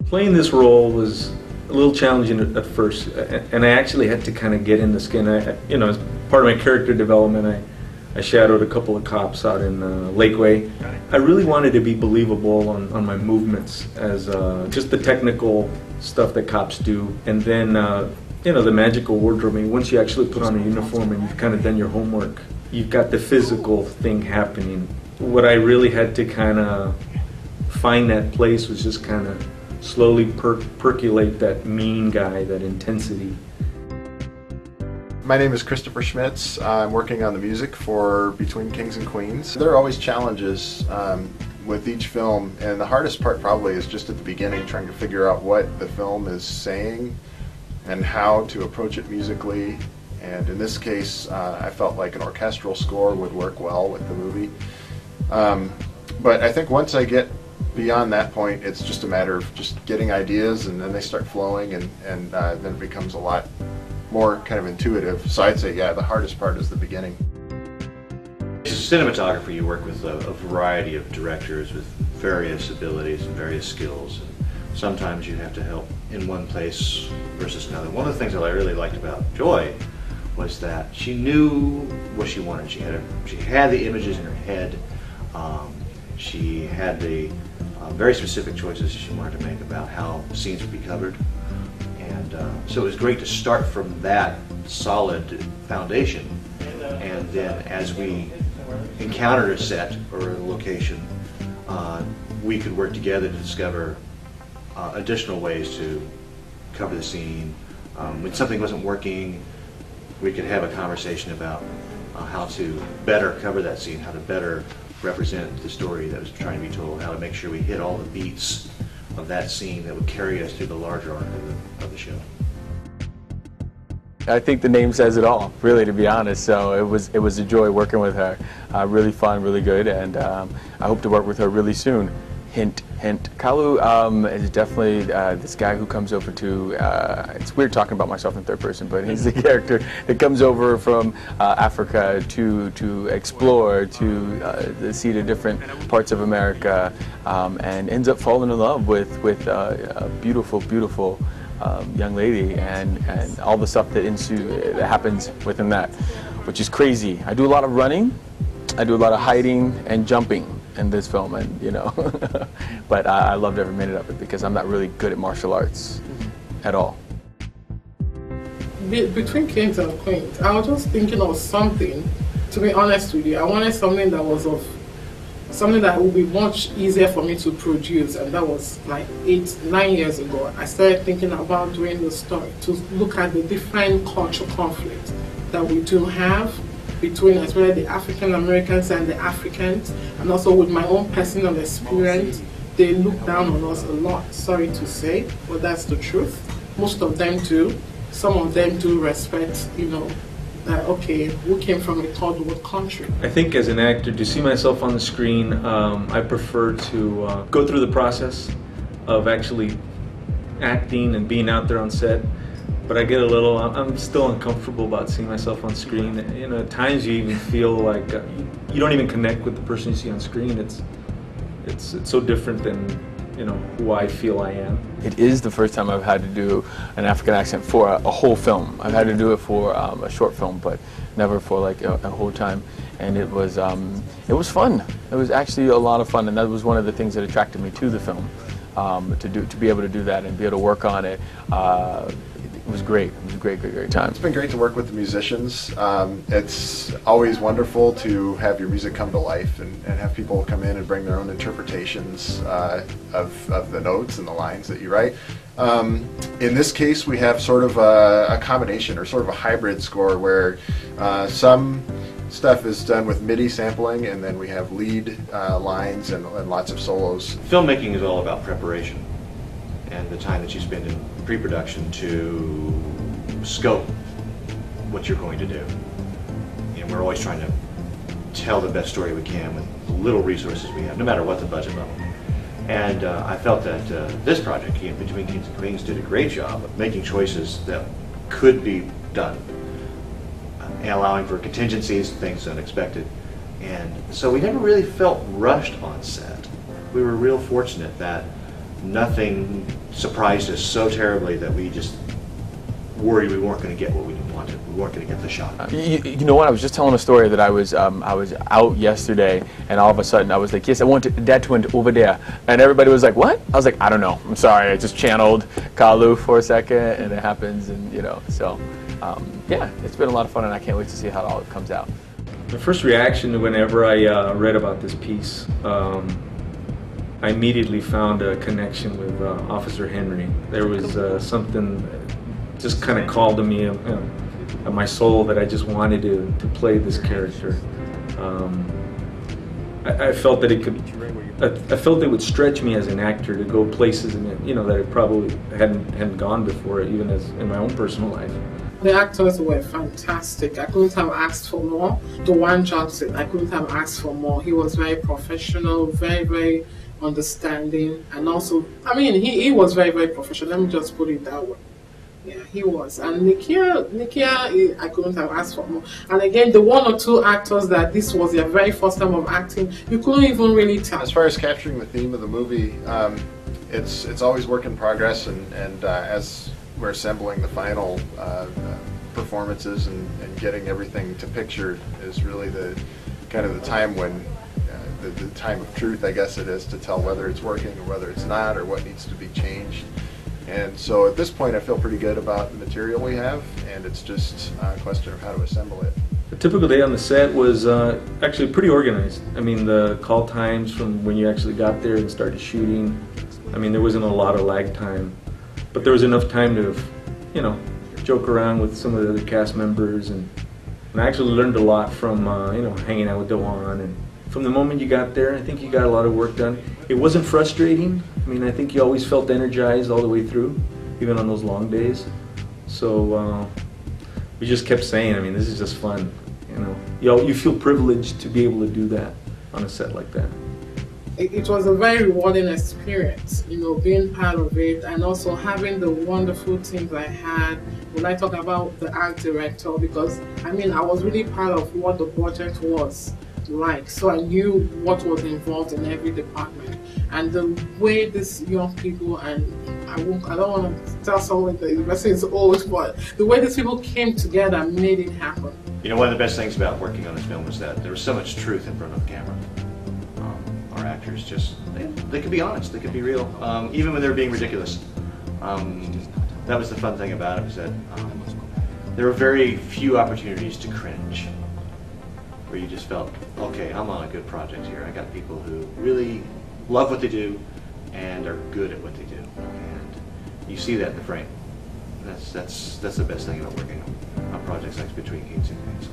Playing this role was a little challenging at first, and I actually had to kind of get in the skin. As part of my character development, I shadowed a couple of cops out in Lakeway. I really wanted to be believable on my movements as just the technical stuff that cops do, and then the magical wardrobe. I mean, once you actually put on a uniform and you've kind of done your homework, you've got the physical thing happening. What I really had to kind of find that place was just kind of slowly percolate that mean guy, that intensity. My name is Christopher Schmitz. I'm working on the music for Between Kings and Queens. There are always challenges with each film, and the hardest part probably is just at the beginning, trying to figure out what the film is saying and how to approach it musically. And in this case, I felt like an orchestral score would work well with the movie. But I think once I get beyond that point, it's just a matter of just getting ideas, and then they start flowing, and then it becomes a lot more kind of intuitive. So I'd say, yeah, the hardest part is the beginning. As a cinematographer, you work with a variety of directors with various abilities and various skills. And sometimes you have to help in one place versus another. One of the things that I really liked about Joy was that she knew what she wanted. She had the images in her head. She had the very specific choices she wanted to make about how scenes would be covered. And so it was great to start from that solid foundation. And then as we encountered a set or a location, we could work together to discover additional ways to cover the scene. When something wasn't working, we could have a conversation about how to better cover that scene, how to better represent the story that was trying to be told, how to make sure we hit all the beats of that scene that would carry us through the larger arc of the show. I think the name says it all, really, to be honest. So it was a joy working with her. Really fun, really good, and I hope to work with her really soon. Hint, hint. Kalu is definitely this guy who comes over to, it's weird talking about myself in third person, but he's the character that comes over from Africa to explore, to see the different parts of America, and ends up falling in love with a beautiful, beautiful young lady, and all the stuff that happens within that, which is crazy. I do a lot of running, I do a lot of hiding and jumping in this film, and but I loved every minute of it because I'm not really good at martial arts at all. Between Kings and Queens, I was just thinking of something, to be honest with you. I wanted something that would be much easier for me to produce, and that was like 8-9 years ago. I started thinking about doing the story to look at the different cultural conflicts that we do have between, as well, the African Americans and the Africans, and also with my own personal experience. They look down on us a lot, sorry to say, but that's the truth. Most of them do. Some of them do respect, that, okay, we came from a third world country. I think as an actor, to see myself on the screen, I prefer to go through the process of actually acting and being out there on set. But I get I'm still uncomfortable about seeing myself on screen. At times you even feel like you don't even connect with the person you see on screen. It's so different than who I feel I am. It is the first time I've had to do an African accent for a whole film. I've had to do it for a short film, but never for like a whole time. And it was fun. It was actually a lot of fun, and that was one of the things that attracted me to the film. To be able to do that and be able to work on it. It was great. It was a great time. It's been great to work with the musicians. It's always wonderful to have your music come to life and have people come in and bring their own interpretations of the notes and the lines that you write. In this case, we have sort of a combination, or sort of a hybrid score, where some stuff is done with MIDI sampling, and then we have lead lines and lots of solos. Filmmaking is all about preparation and the time that you spend in pre-production to scope what you're going to do. We're always trying to tell the best story we can with the little resources we have, no matter what the budget level. And I felt that this project, Between Kings and Queens, did a great job of making choices that could be done, and allowing for contingencies, things unexpected. And so we never really felt rushed on set. We were real fortunate that nothing surprised us so terribly that we just worried we weren't going to get what we wanted. We weren't going to get the shot. You know what? I was just telling a story that I was out yesterday, and all of a sudden I was like, "Yes, I want that went over there," and everybody was like, "What?" I was like, "I don't know. I'm sorry. I just channeled Kalu for a second, and it happens." And so yeah, it's been a lot of fun, and I can't wait to see how it all comes out. The first reaction whenever I read about this piece, I immediately found a connection with Officer Henry. There was something just kind of called to me at my soul that I just wanted to play this character. I felt that it could. I felt it would stretch me as an actor to go places that I probably hadn't gone before, even as in my own personal life. The actors were fantastic. I couldn't have asked for more. Dwayne Johnson, I couldn't have asked for more. He was very professional, very, very understanding, and also, I mean, he was very, very professional. Let me just put it that way. Yeah, he was. And Nikia, I couldn't have asked for more. And again, the one or two actors that this was their very first time of acting, you couldn't even really tell. As far as capturing the theme of the movie, it's always work in progress, and as we're assembling the final performances and getting everything to picture is really the kind of the time when the time of truth, I guess it is, to tell whether it's working or whether it's not, or what needs to be changed. And so at this point I feel pretty good about the material we have, and it's just a question of how to assemble it. A typical day on the set was actually pretty organized. I mean, the call times from when you actually got there and started shooting, I mean, there wasn't a lot of lag time, but there was enough time to, joke around with some of the other cast members, and I actually learned a lot from, hanging out with Dewan. And from the moment you got there, I think you got a lot of work done. It wasn't frustrating. I mean, I think you always felt energized all the way through, even on those long days. So we just kept saying, I mean, this is just fun. You feel privileged to be able to do that on a set like that. It was a very rewarding experience, being part of it, and also having the wonderful teams I had. When I talk about the art director, because I mean, I was really part of what the project was like, so I knew what was involved in every department, and the way these young people, and I don't want to tell someone that the person is old, but the way these people came together made it happen. One of the best things about working on this film was that there was so much truth in front of the camera. Our actors they could be honest, they could be real, even when they were being ridiculous. That was the fun thing about it, was that there were very few opportunities to cringe, where you just felt, okay, I'm on a good project here. I got people who really love what they do and are good at what they do, and you see that in the frame. That's the best thing about working on projects like Between Kings and Queens.